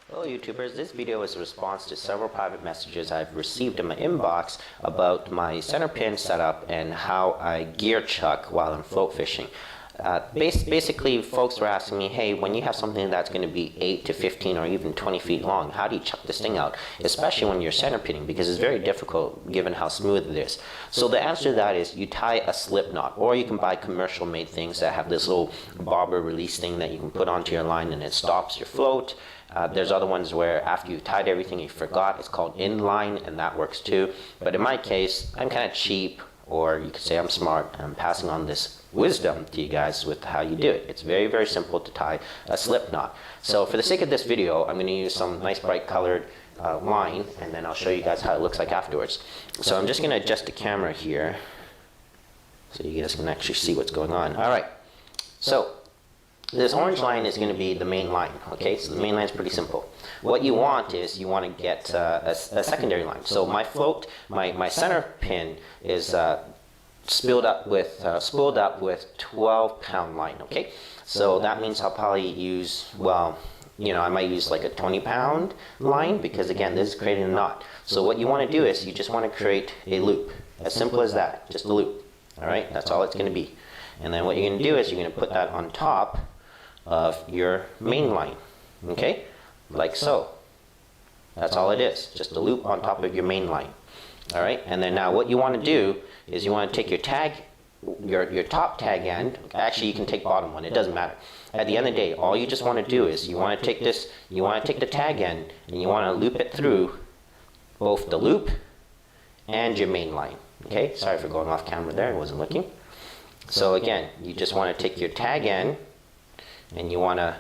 Hello YouTubers, this video is a response to several private messages I've received in my inbox about my center pin setup and how I gear chuck while I'm float fishing. Basically, folks were asking me, hey, when you have something that's going to be 8 to 15 or even 20 feet long, how do you chuck this thing out? Especially when you're center pinning, because it's very difficult given how smooth it is. So the answer to that is you tie a slip knot, or you can buy commercial made things that have this little bobber release thing that you can put onto your line and it stops your float. There's other ones where after you've tied everything you forgot, it's called inline, and that works too. But in my case, I'm kind of cheap, or you could say I'm smart, and I'm passing on this wisdom to you guys with how you do it. It's very, very simple to tie a slip knot. So for the sake of this video, I'm going to use some nice bright colored line, and then I'll show you guys how it looks like afterwards. So I'm just going to adjust the camera here so you guys can actually see what's going on. Alright, so this orange line is going to be the main line. Okay, so the main line is pretty simple. What you want is you want to get a secondary line. So my float, my center pin is spooled up with 12-pound line. Okay, so that means I'll probably use, well, you know, I might use like a 20-pound line, because again, this is creating a knot. So what you want to do is you just want to create a loop, as simple as that, just a loop. All right, that's all it's going to be. And then what you're going to do is you're going to put that on top of your main line. Okay, like so. That's all it is, just a loop on top of your main line. All right, and then now what you want to do is you want to take your tag, your top tag end. Actually, you can take bottom one, it doesn't matter. At the end of the day, all you just want to do is you want to take this, you want to take the tag end and you want to loop it through both the loop and your main line. Okay, sorry for going off camera there, I wasn't looking. So again, you just want to take your tag end and you want to,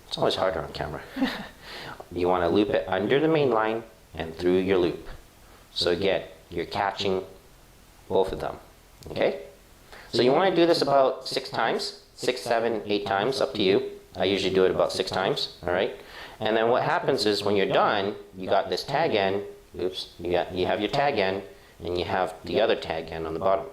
it's always harder on camera. You want to loop it under the main line and through your loop. So again, you're catching both of them. Okay? So you want to do this about 6 times, 6, 7, 8 times, up to you. I usually do it about 6 times. All right? And then what happens is when you're done, you got this tag end. Oops, you have your tag end, and you have the other tag end on the bottom.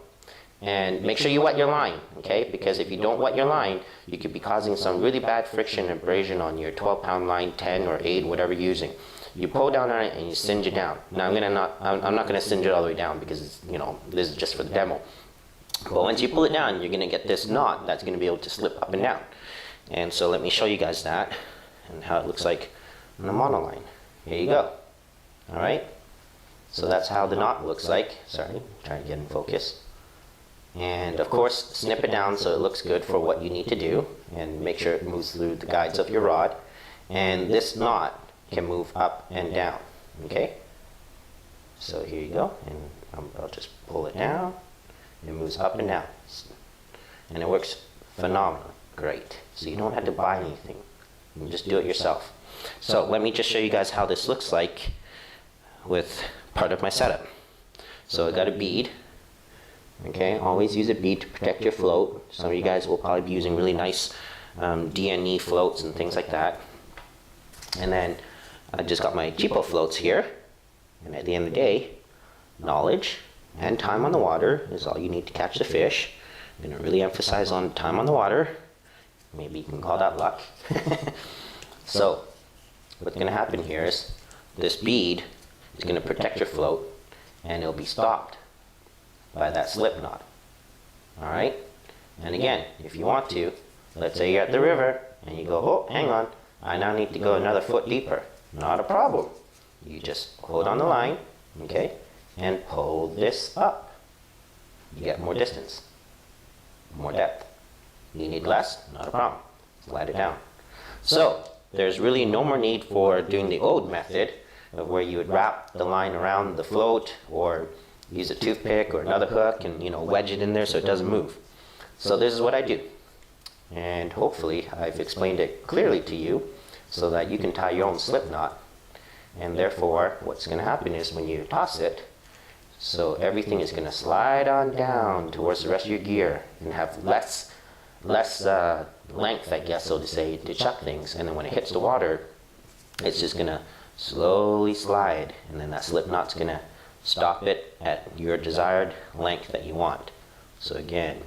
And make sure you wet your line, okay? Because if you don't wet your line, you could be causing some really bad friction and abrasion on your 12-pound line, 10 or 8, whatever you're using. You pull down on it and you singe it down. Now I'm not going to singe it all the way down because it's, you know, this is just for the demo. But once you pull it down, you're going to get this knot that's going to be able to slip up and down. And so let me show you guys that and how it looks like on a monoline. Here you go. All right. So that's how the knot looks like. Sorry, trying to get in focus. And of course, snip it down so it looks good for what you need to do, and make sure it moves through the guides of your rod. And this knot can move up and down. Okay? So here you go, and I'll just pull it down. It moves up and down. And it works phenomenally great. So you don't have to buy anything. You can just do it yourself. So let me just show you guys how this looks like with part of my setup. So I got a bead. Okay, always use a bead to protect your float. Some of you guys will probably be using really nice DNE floats and things like that. And then I just got my cheapo floats here. And at the end of the day, knowledge and time on the water is all you need to catch the fish. I'm going to really emphasize on time on the water. Maybe you can call that luck. So what's going to happen here is this bead is going to protect your float, and it'll be stopped by that slip knot. Alright? And again, if you want to, let's say you're at the river and you go, oh, hang on, I now need to go another foot deeper. Not a problem. You just hold on the line, okay, and pull this up. You get more distance, more depth. You need less? Not a problem. Slide it down. So, there's really no more need for doing the old method of where you would wrap the line around the float or use a toothpick or another hook and, you know, wedge it in there so it doesn't move. So this is what I do. And hopefully I've explained it clearly to you so that you can tie your own slip knot. And therefore what's going to happen is when you toss it, so everything is going to slide on down towards the rest of your gear and have less length, I guess, so to say, to chuck things. And then when it hits the water, it's just going to slowly slide, and then that slip knot's going to stop it at your desired length that you want. So again,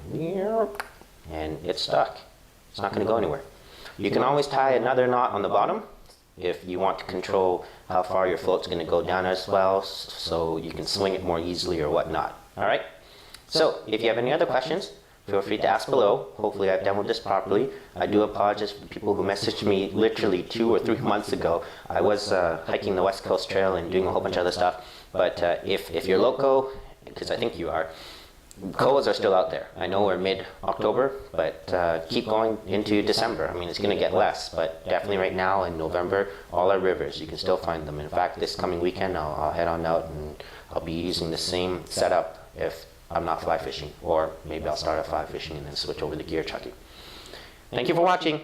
and it's stuck. It's not going to go anywhere. You can always tie another knot on the bottom if you want to control how far your float's going to go down as well, so you can swing it more easily or whatnot. All right. So if you have any other questions, feel free to ask below. Hopefully I've demoed this properly. I do apologize for the people who messaged me literally 2 or 3 months ago. I was hiking the West Coast Trail and doing a whole bunch of other stuff. But if you're local, because I think you are, koas are still out there. I know we're mid-October, but keep going into December. I mean, it's going to get less, but definitely right now in November, all our rivers, you can still find them. In fact, this coming weekend, I'll head on out and I'll be using the same setup if I'm not fly fishing, or maybe I'll start at fly fishing and then switch over to gear chucking. Thank you for watching.